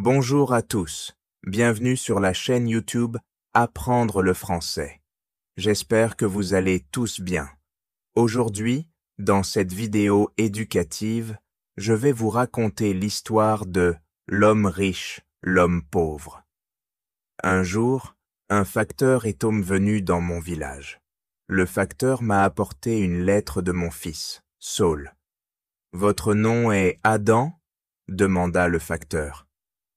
Bonjour à tous, bienvenue sur la chaîne YouTube Apprendre le français. J'espère que vous allez tous bien. Aujourd'hui, dans cette vidéo éducative, je vais vous raconter l'histoire de l'homme riche, l'homme pauvre. Un jour, un facteur est venu dans mon village. Le facteur m'a apporté une lettre de mon fils, Saul. « Votre nom est Adam ?» demanda le facteur.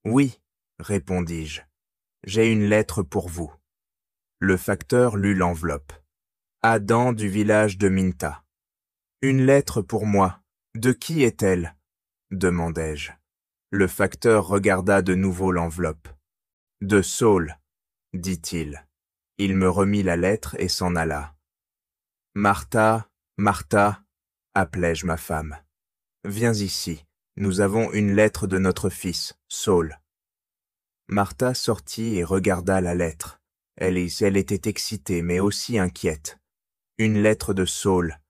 « Oui, répondis-je. J'ai une lettre pour vous. » Le facteur lut l'enveloppe. Adam du village de Minta. « Une lettre pour moi. De qui est-elle » demandai-je. Le facteur regarda de nouveau l'enveloppe. « De Saul, » dit-il. Il me remit la lettre et s'en alla. « Martha, Martha, » appelai-je ma femme. « Viens ici, nous avons une lettre de notre fils, Saul. » Martha sortit et regarda la lettre. Elle était excitée, mais aussi inquiète. « Une lettre de Saul, »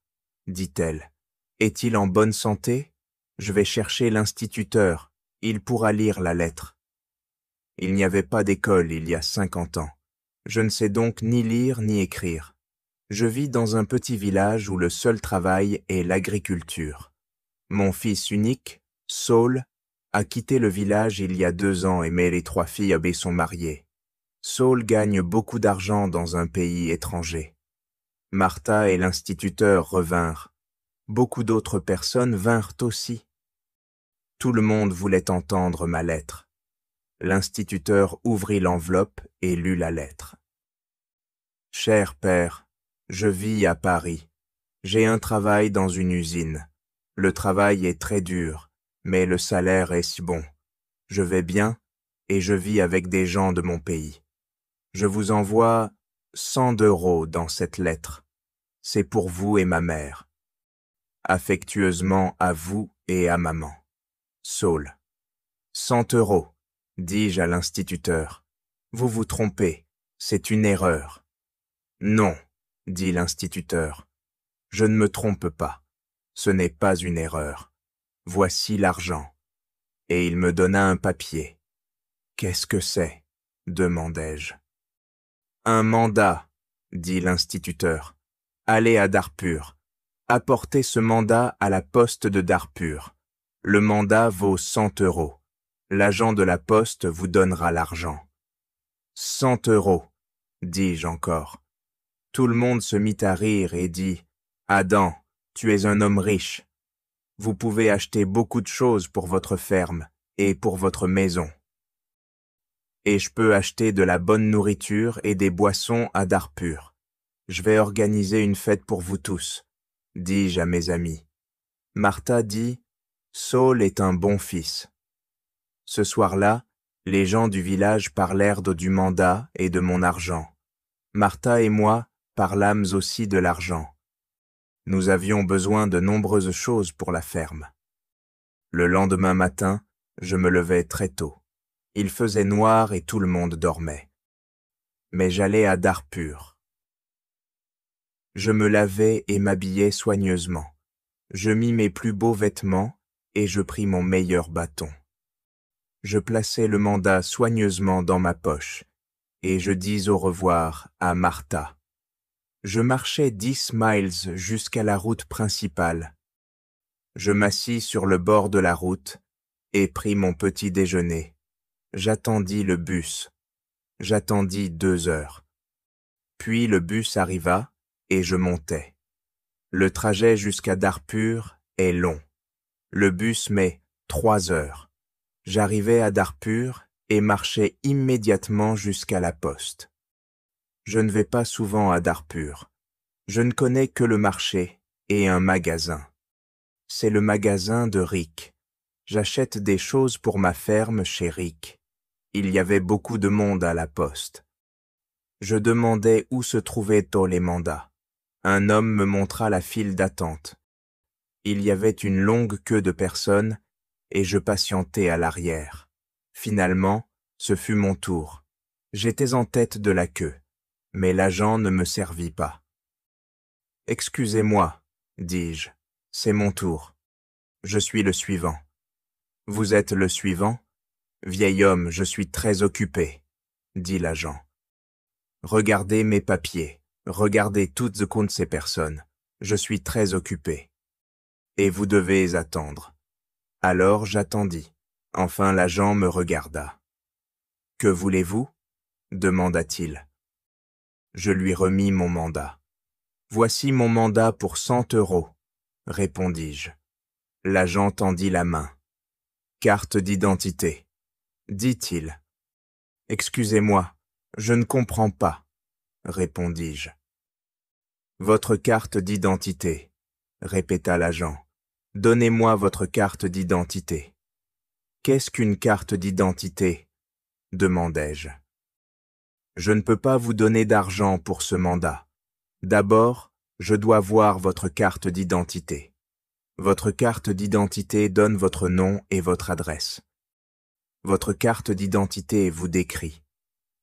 dit-elle. « Est-il en bonne santé? Je vais chercher l'instituteur. Il pourra lire la lettre. » Il n'y avait pas d'école il y a 50 ans. Je ne sais donc ni lire ni écrire. Je vis dans un petit village où le seul travail est l'agriculture. Mon fils unique, Saul, a quitté le village il y a 2 ans et mes 3 filles sont mariées. Saul gagne beaucoup d'argent dans un pays étranger. Martha et l'instituteur revinrent. Beaucoup d'autres personnes vinrent aussi. Tout le monde voulait entendre ma lettre. L'instituteur ouvrit l'enveloppe et lut la lettre. « Cher père, je vis à Paris. J'ai un travail dans une usine. Le travail est très dur, mais le salaire est si bon. Je vais bien et je vis avec des gens de mon pays. Je vous envoie 100 € dans cette lettre. C'est pour vous et ma mère. Affectueusement à vous et à maman. Saul. 100 €, dis-je à l'instituteur. Vous vous trompez, c'est une erreur. Non, dit l'instituteur. Je ne me trompe pas. Ce n'est pas une erreur. Voici l'argent. Et il me donna un papier. Qu'est-ce que c'est? Demandai-je. Un mandat, dit l'instituteur. Allez à Darpur. Apportez ce mandat à la poste de Darpur. Le mandat vaut 100 €. L'agent de la poste vous donnera l'argent. 100 €, dis-je encore. Tout le monde se mit à rire et dit « Adam, tu es un homme riche. Vous pouvez acheter beaucoup de choses pour votre ferme et pour votre maison. Et je peux acheter de la bonne nourriture et des boissons à Darpur. Je vais organiser une fête pour vous tous, dis-je à mes amis. Martha dit « Saul est un bon fils. » Ce soir-là, les gens du village parlèrent du mandat et de mon argent. Martha et moi parlâmes aussi de l'argent. Nous avions besoin de nombreuses choses pour la ferme. Le lendemain matin, je me levai très tôt. Il faisait noir et tout le monde dormait. Mais j'allais à Darpur. Je me lavai et m'habillai soigneusement. Je mis mes plus beaux vêtements et je pris mon meilleur bâton. Je plaçai le mandat soigneusement dans ma poche et je dis au revoir à Martha. Je marchai 10 miles jusqu'à la route principale. Je m'assis sur le bord de la route et pris mon petit déjeuner. J'attendis le bus. J'attendis 2 heures. Puis le bus arriva et je montai. Le trajet jusqu'à Darpur est long. Le bus met 3 heures. J'arrivai à Darpur et marchai immédiatement jusqu'à la poste. Je ne vais pas souvent à Darpur. Je ne connais que le marché et un magasin. C'est le magasin de Rick. J'achète des choses pour ma ferme chez Rick. Il y avait beaucoup de monde à la poste. Je demandai où se trouvaient tous les mandats. Un homme me montra la file d'attente. Il y avait une longue queue de personnes et je patientai à l'arrière. Finalement, ce fut mon tour. J'étais en tête de la queue, mais l'agent ne me servit pas. « Excusez-moi, dis-je, c'est mon tour. Je suis le suivant. » « Vous êtes le suivant » Vieil homme, je suis très occupé, dit l'agent. Regardez mes papiers, regardez toutes ces personnes. Je suis très occupé. Et vous devez attendre. Alors j'attendis. Enfin l'agent me regarda. Que voulez-vous? Demanda-t-il. Je lui remis mon mandat. Voici mon mandat pour 100 €, répondis-je. L'agent tendit la main. Carte d'identité, dit-il. Excusez-moi, je ne comprends pas, répondis-je. Votre carte d'identité, répéta l'agent. Donnez-moi votre carte d'identité. Qu'est-ce qu'une carte d'identité? Demandai-je. Je ne peux pas vous donner d'argent pour ce mandat. D'abord, je dois voir votre carte d'identité. Votre carte d'identité donne votre nom et votre adresse. Votre carte d'identité vous décrit.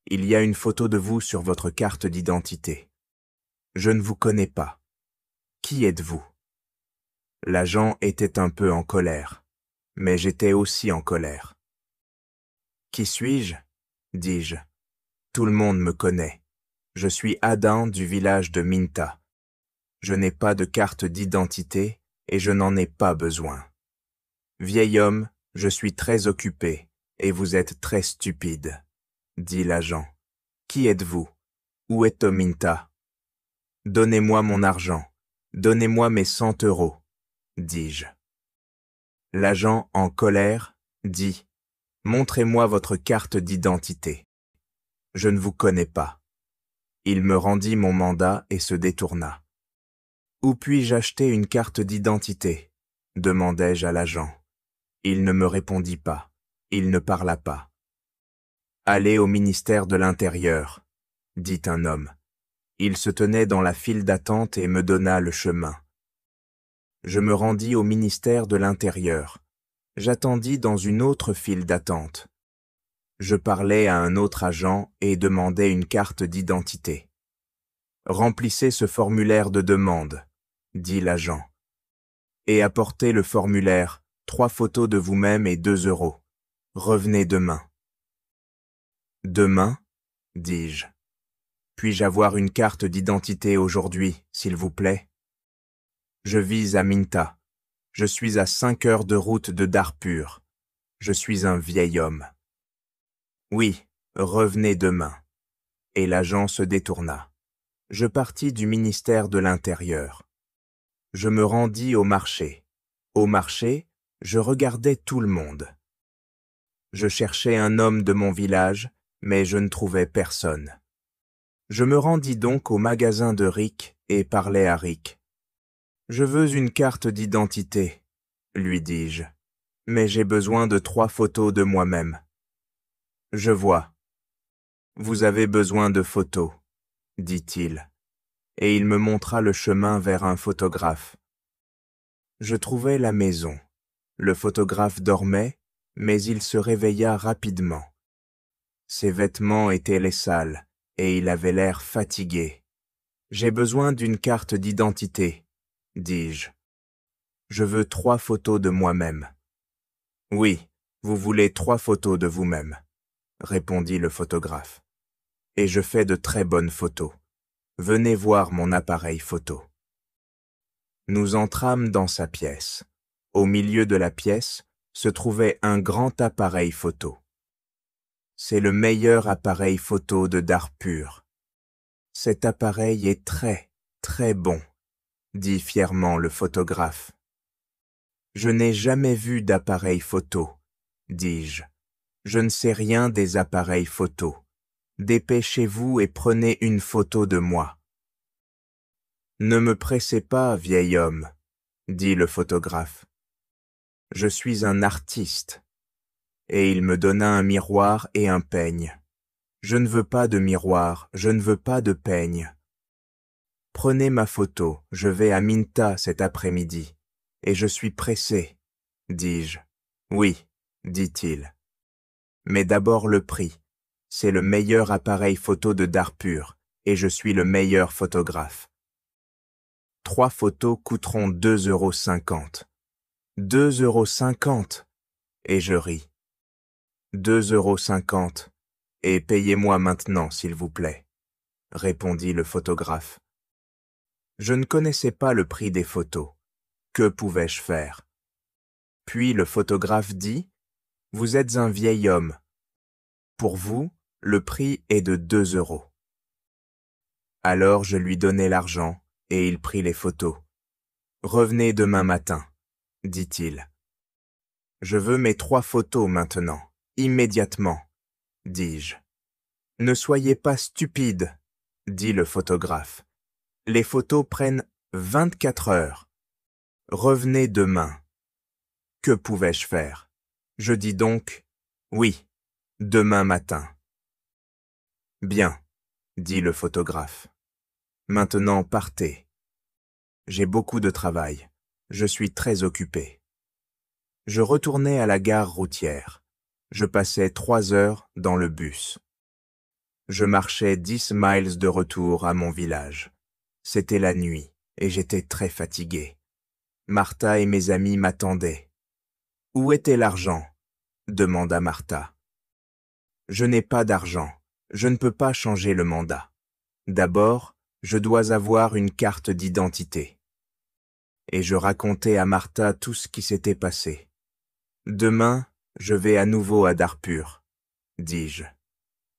Il y a une photo de vous sur votre carte d'identité. Je ne vous connais pas. Qui êtes-vous? L'agent était un peu en colère, mais j'étais aussi en colère. Qui suis-je? Dis-je. Tout le monde me connaît. Je suis Adam du village de Minta. Je n'ai pas de carte d'identité et je n'en ai pas besoin. Vieil homme, je suis très occupé et vous êtes très stupide, dit l'agent. Qui êtes-vous? Où est Minta? Donnez-moi mon argent. Donnez-moi mes 100 €, dis-je. L'agent, en colère, dit « Montrez-moi votre carte d'identité. » Je ne vous connais pas. Il me rendit mon mandat et se détourna. Où puis-je acheter une carte d'identité? Demandai-je à l'agent. Il ne me répondit pas. Il ne parla pas. Allez au ministère de l'Intérieur, dit un homme. Il se tenait dans la file d'attente et me donna le chemin. Je me rendis au ministère de l'Intérieur. J'attendis dans une autre file d'attente. Je parlai à un autre agent et demandai une carte d'identité. Remplissez ce formulaire de demande, dit l'agent. Et apportez le formulaire, 3 photos de vous-même et 2 €. Revenez demain. Demain, dis-je. Puis-je avoir une carte d'identité aujourd'hui, s'il vous plaît? Je vis à Minta. Je suis à 5 heures de route de Darpur. Je suis un vieil homme. Oui, revenez demain. Et l'agent se détourna. Je partis du ministère de l'Intérieur. Je me rendis au marché. Au marché, je regardais tout le monde. Je cherchais un homme de mon village, mais je ne trouvais personne. Je me rendis donc au magasin de Rick et parlai à Rick. « Je veux une carte d'identité, » lui dis-je, « mais j'ai besoin de 3 photos de moi-même. » « Je vois. Vous avez besoin de photos, » dit-il, et il me montra le chemin vers un photographe. Je trouvai la maison. Le photographe dormait, mais il se réveilla rapidement. Ses vêtements étaient les sales, et il avait l'air fatigué. « J'ai besoin d'une carte d'identité, » dis-je. « Je veux 3 photos de moi-même. »« Oui, vous voulez 3 photos de vous-même, » répondit le photographe. « Et je fais de très bonnes photos. Venez voir mon appareil photo. » Nous entrâmes dans sa pièce. Au milieu de la pièce se trouvait un grand appareil photo. C'est le meilleur appareil photo de Darpur. Cet appareil est très, très bon, dit fièrement le photographe. Je n'ai jamais vu d'appareil photo, dis-je. Je ne sais rien des appareils photo. Dépêchez-vous et prenez une photo de moi. Ne me pressez pas, vieil homme, dit le photographe. Je suis un artiste. Et il me donna un miroir et un peigne. Je ne veux pas de miroir, je ne veux pas de peigne. Prenez ma photo, je vais à Minta cet après-midi. Et je suis pressé, dis-je. Oui, dit-il. Mais d'abord le prix. C'est le meilleur appareil photo de Darpur, et je suis le meilleur photographe. 3 photos coûteront 2,50 €. 2,50 €. Et je ris. 2,50 € et payez-moi maintenant, s'il vous plaît, répondit le photographe. Je ne connaissais pas le prix des photos. Que pouvais-je faire? Puis le photographe dit, « Vous êtes un vieil homme. Pour vous, le prix est de 2 €. Alors je lui donnai l'argent et il prit les photos. « Revenez demain matin, dit-il. Je veux mes 3 photos maintenant, immédiatement, dis-je. Ne soyez pas stupide, dit le photographe. Les photos prennent 24 heures. Revenez demain. Que pouvais-je faire? Je dis donc, oui, demain matin. Bien, dit le photographe. Maintenant partez. J'ai beaucoup de travail. Je suis très occupé. Je retournai à la gare routière. Je passais 3 heures dans le bus. Je marchais 10 miles de retour à mon village. C'était la nuit et j'étais très fatigué. Martha et mes amis m'attendaient. « Où était l'argent ?» demanda Martha. « Je n'ai pas d'argent. Je ne peux pas changer le mandat. D'abord, je dois avoir une carte d'identité. » Et je racontai à Martha tout ce qui s'était passé. « Demain, je vais à nouveau à Darpur, dis-je.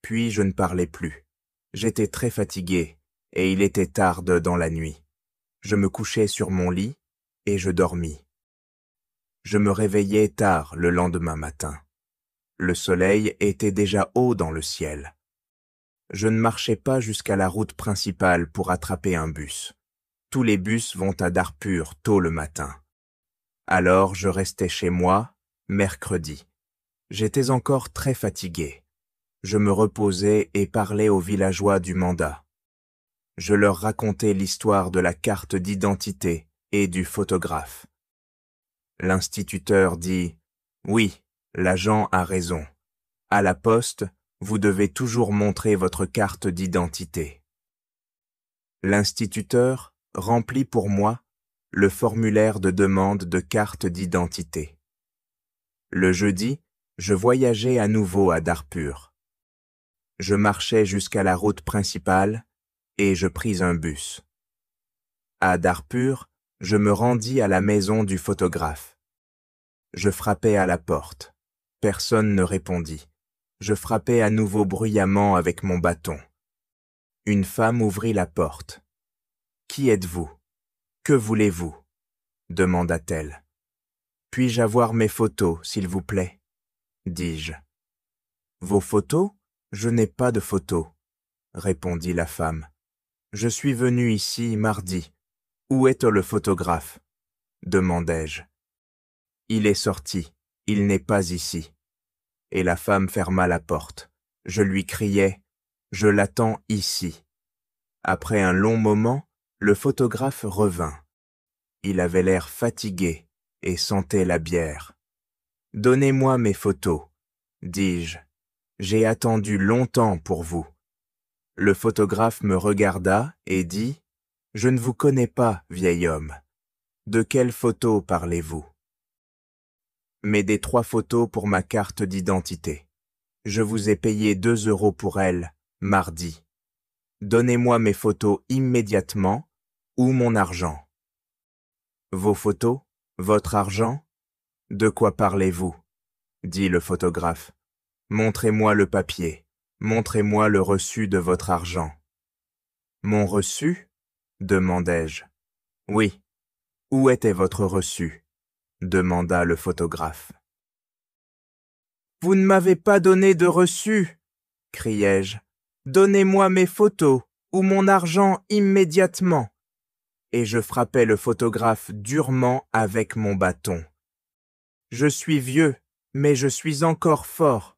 Puis je ne parlais plus. J'étais très fatigué et il était tard dans la nuit. Je me couchai sur mon lit et je dormis. Je me réveillai tard le lendemain matin. Le soleil était déjà haut dans le ciel. Je ne marchais pas jusqu'à la route principale pour attraper un bus. Tous les bus vont à Darpur tôt le matin. Alors je restai chez moi, mercredi. J'étais encore très fatigué. Je me reposais et parlais aux villageois du mandat. Je leur racontais l'histoire de la carte d'identité et du photographe. L'instituteur dit « Oui, l'agent a raison. À la poste, vous devez toujours montrer votre carte d'identité. » L'instituteur remplit pour moi le formulaire de demande de carte d'identité. Le jeudi, je voyageai à nouveau à Darpur. Je marchai jusqu'à la route principale et je pris un bus. À Darpur, je me rendis à la maison du photographe. Je frappai à la porte. Personne ne répondit. Je frappai à nouveau bruyamment avec mon bâton. Une femme ouvrit la porte. « Qui êtes-vous? Que voulez-vous » demanda-t-elle. « Puis-je avoir mes photos, s'il vous plaît » dis-je. « Vos photos? Je n'ai pas de photos, » répondit la femme. « Je suis venu ici mardi. Où est le photographe » demandai-je. « Il est sorti. Il n'est pas ici. » Et la femme ferma la porte. Je lui criai « Je l'attends ici. » Après un long moment, le photographe revint. Il avait l'air fatigué et sentait la bière. « Donnez-moi mes photos, » dis-je. « J'ai attendu longtemps pour vous. » Le photographe me regarda et dit « Je ne vous connais pas, vieil homme. De quelles photos parlez-vous » ? « Mais des 3 photos pour ma carte d'identité. Je vous ai payé 2 € pour elles, mardi. Donnez-moi mes photos immédiatement ou mon argent. » « Vos photos? Votre argent? De quoi parlez-vous » dit le photographe. « Montrez-moi le papier. Montrez-moi le reçu de votre argent. »« Mon reçu » demandai-je. « Oui. Où était votre reçu » demanda le photographe. « Vous ne m'avez pas donné de reçu » criai-je. « Donnez-moi mes photos ou mon argent immédiatement. » Et je frappai le photographe durement avec mon bâton. Je suis vieux, mais je suis encore fort.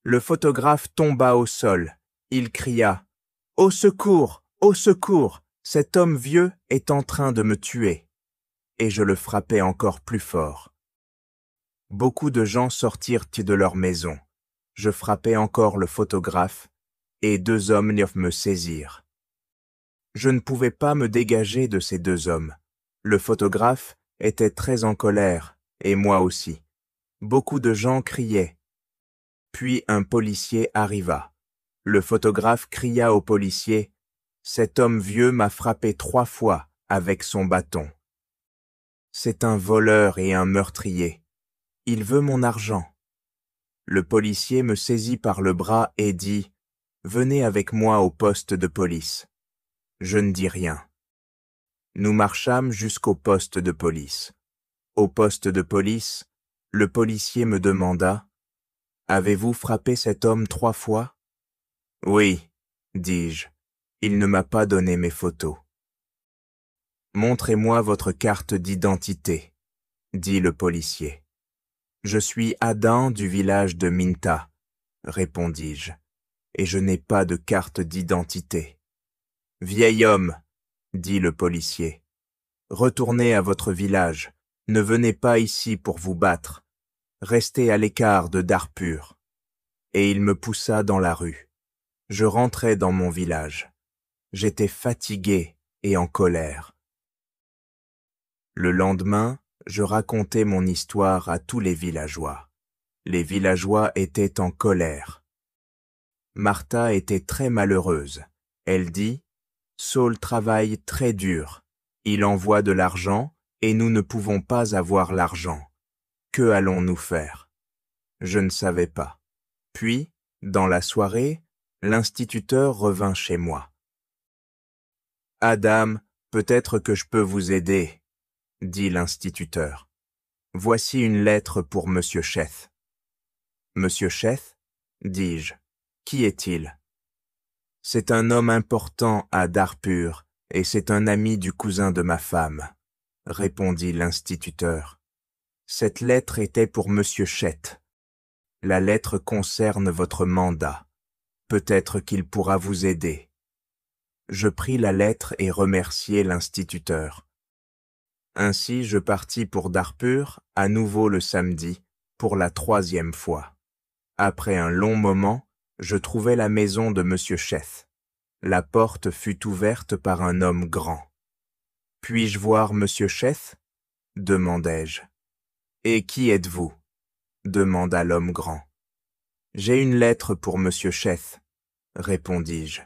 Le photographe tomba au sol. Il cria « Au secours! Au secours! Cet homme vieux est en train de me tuer. » Et je le frappai encore plus fort. Beaucoup de gens sortirent de leur maison. Je frappai encore le photographe et 2 hommes vinrent me saisir. Je ne pouvais pas me dégager de ces 2 hommes. Le photographe était très en colère, et moi aussi. Beaucoup de gens criaient. Puis un policier arriva. Le photographe cria au policier « Cet homme vieux m'a frappé 3 fois avec son bâton. C'est un voleur et un meurtrier. Il veut mon argent. » Le policier me saisit par le bras et dit « Venez avec moi au poste de police. » Je ne dis rien. Nous marchâmes jusqu'au poste de police. Au poste de police, le policier me demanda « Avez-vous frappé cet homme 3 fois ?» « Oui, dis-je. Il ne m'a pas donné mes photos. »« Montrez-moi votre carte d'identité, » dit le policier. « Je suis Adam du village de Minta, » répondis-je, « et je n'ai pas de carte d'identité. »« Vieil homme, » dit le policier, « retournez à votre village, ne venez pas ici pour vous battre, restez à l'écart de Darpur. » Et il me poussa dans la rue. Je rentrai dans mon village. J'étais fatigué et en colère. Le lendemain, je racontai mon histoire à tous les villageois. Les villageois étaient en colère. Martha était très malheureuse. Elle dit « Saul travaille très dur. Il envoie de l'argent et nous ne pouvons pas avoir l'argent. Que allons-nous faire ?» Je ne savais pas. Puis, dans la soirée, l'instituteur revint chez moi. « Adam, peut-être que je peux vous aider, » dit l'instituteur. « Voici une lettre pour Monsieur Cheth. »« Monsieur Cheth ?» dis-je. « Qui est-il ?»« C'est un homme important à Darpur et c'est un ami du cousin de ma femme, » répondit l'instituteur. « Cette lettre était pour Monsieur Cheth. La lettre concerne votre mandat. Peut-être qu'il pourra vous aider. » Je pris la lettre et remerciai l'instituteur. Ainsi je partis pour Darpur, à nouveau le samedi, pour la 3e fois. Après un long moment, je trouvai la maison de Monsieur Cheth. La porte fut ouverte par un homme grand. « Puis-je voir Monsieur Cheth ?» demandai-je. « Et qui êtes-vous » demanda l'homme grand. « J'ai une lettre pour Monsieur Cheth, » répondis-je.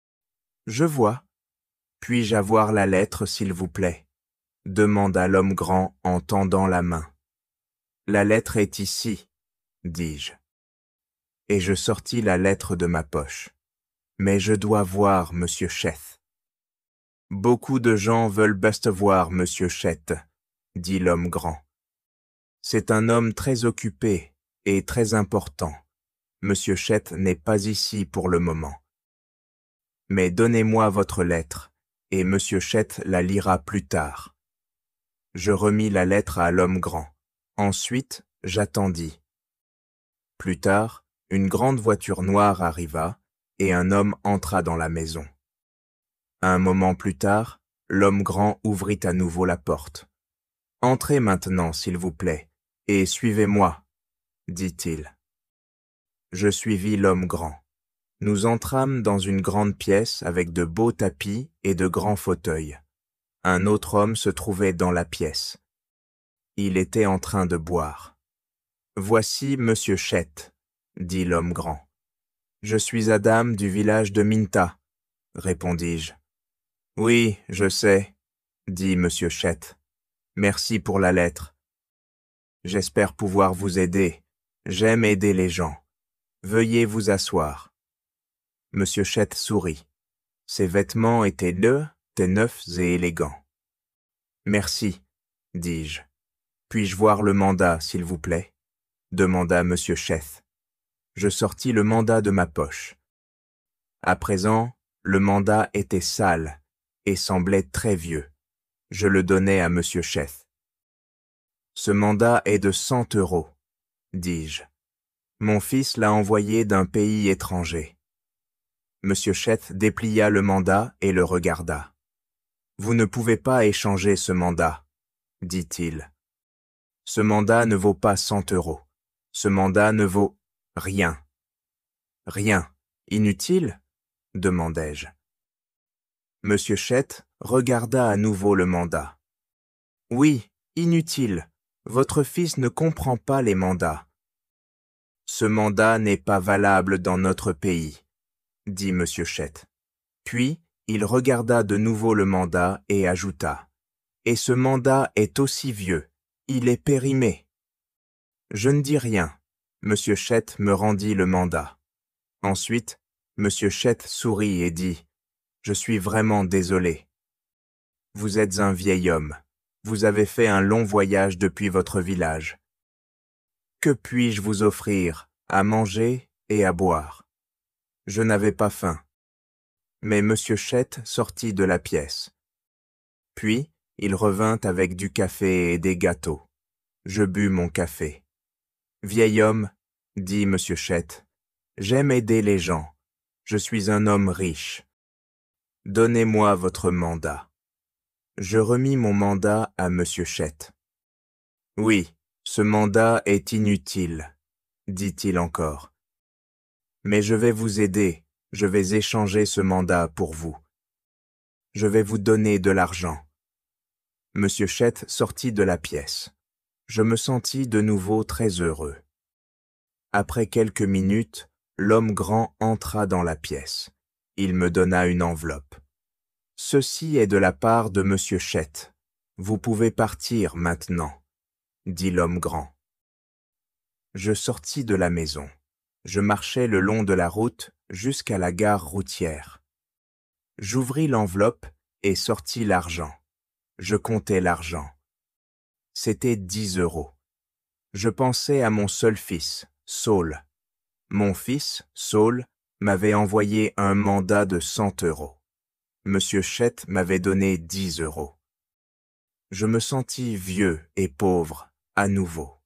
« Je vois. Puis-je avoir la lettre, s'il vous plaît » demanda l'homme grand en tendant la main. « La lettre est ici, » dis-je. Et je sortis la lettre de ma poche. « Mais je dois voir Monsieur Cheth. »« Beaucoup de gens veulent best voir Monsieur Cheth, » dit l'homme grand. « C'est un homme très occupé et très important. Monsieur Cheth n'est pas ici pour le moment. Mais donnez-moi votre lettre, et Monsieur Cheth la lira plus tard. » Je remis la lettre à l'homme grand. Ensuite, j'attendis. Plus tard, une grande voiture noire arriva, et un homme entra dans la maison. Un moment plus tard, l'homme grand ouvrit à nouveau la porte. « Entrez maintenant, s'il vous plaît, et suivez-moi, » dit-il. Je suivis l'homme grand. Nous entrâmes dans une grande pièce avec de beaux tapis et de grands fauteuils. Un autre homme se trouvait dans la pièce. Il était en train de boire. « Voici Monsieur Cheth, » dit l'homme grand. « Je suis Adam du village de Minta, » répondis-je. « Oui, je sais, » dit Monsieur Cheth. « Merci pour la lettre. J'espère pouvoir vous aider. J'aime aider les gens. Veuillez vous asseoir. » Monsieur Cheth sourit. Ses vêtements étaient neufs et élégants. « Merci, » dis-je. « Puis-je voir le mandat, s'il vous plaît » demanda Monsieur Cheth. Je sortis le mandat de ma poche. À présent, le mandat était sale et semblait très vieux. Je le donnai à Monsieur Cheth. « Ce mandat est de 100 €, dis-je. Mon fils l'a envoyé d'un pays étranger. » Monsieur Cheth déplia le mandat et le regarda. « Vous ne pouvez pas échanger ce mandat, » dit-il. « Ce mandat ne vaut pas 100 €. Ce mandat ne vaut rien. »« Rien. Inutile ?» demandai-je. Monsieur Cheth regarda à nouveau le mandat. « Oui, inutile. Votre fils ne comprend pas les mandats. » Ce mandat n'est pas valable dans notre pays, dit M. Chet. Puis, il regarda de nouveau le mandat et ajouta, « Et ce mandat est aussi vieux, il est périmé. » Je ne dis rien. M. Chet me rendit le mandat. Ensuite, M. Chet sourit et dit, « Je suis vraiment désolé. Vous êtes un vieil homme. Vous avez fait un long voyage depuis votre village. Que puis-je vous offrir à manger et à boire? » Je n'avais pas faim. Mais M. Chet sortit de la pièce. Puis, il revint avec du café et des gâteaux. Je bus mon café. « Vieil homme, dit M. Chet, j'aime aider les gens. Je suis un homme riche. Donnez-moi votre mandat. » Je remis mon mandat à M. Chet. « Oui, ce mandat est inutile, dit-il encore. Mais je vais vous aider, je vais échanger ce mandat pour vous. Je vais vous donner de l'argent. » M. Chet sortit de la pièce. Je me sentis de nouveau très heureux. Après quelques minutes, l'homme grand entra dans la pièce. Il me donna une enveloppe. « Ceci est de la part de M. Chet. Vous pouvez partir maintenant, » dit l'homme grand. Je sortis de la maison. Je marchai le long de la route jusqu'à la gare routière. J'ouvris l'enveloppe et sortis l'argent. Je comptai l'argent. C'était 10 €. Je pensai à mon seul fils, Saul. Mon fils, Saul, m'avait envoyé un mandat de 100 €. M. Chet m'avait donné 10 €. Je me sentis vieux et pauvre à nouveau.